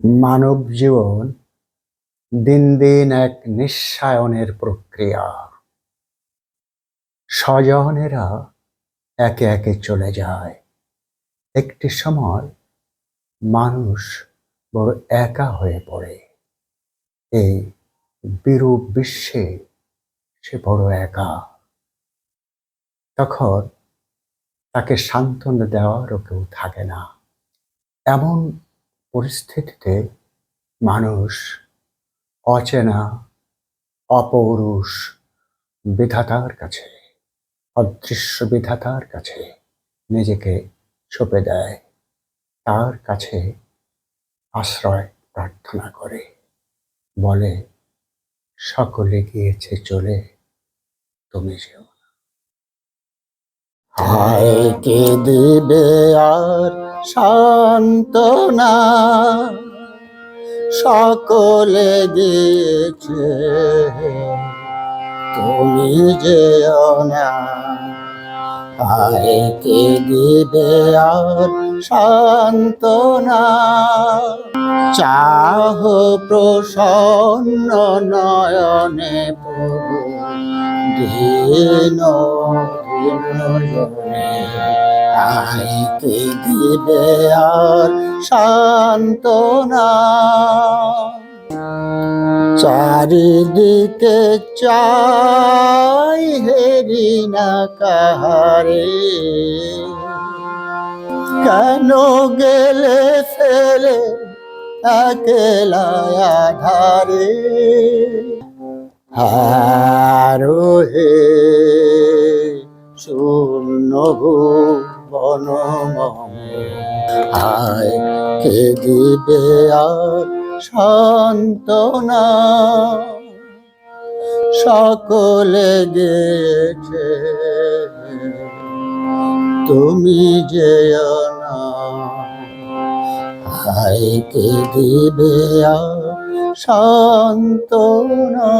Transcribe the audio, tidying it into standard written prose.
মানব জীবন দিন দিন এক নিঃসায়নের প্রক্রিয়া। স্বজনেরা একে একে চলে যায়। একটি সময় মানুষ বড় একা হয়ে পড়ে। এই বিরূপ বিশ্বে সে বড় একা। তখন তাকে সান্ত্বনা দেওয়ারও কেউ থাকে না। এমন পরিস্থিতিতে মানুষ অচেনা অপৌরুষ বিধাতার কাছে, অদৃশ্য বিধাতার কাছে নিজেকে সঁপে দেয়। তার কাছে আশ্রয় প্রার্থনা করে, বলে, সকলে গিয়েছে চলে, তুমি যেও না। হায় কে দিবে আর সান্ত্বনা, সকলে গিয়েছে, তুমি যেও না। হায় কে দিবে আর সান্ত্বনা, চাহ প্রসন্ন নয়নে প্রভু দীন জনে। হায় কে দিবে আর সান্ত্বনা, চারিদিকে চাই হেরি না কাহারে, কেন গেলে ফেলে একলা আধারে। আরোহে শূন্য ভুবন মম, হায় কে দিবে আর সান্ত্বনা, সকলে গেছে, তুমি যেও না। হায় কে দিবে আর সান্ত্বনা।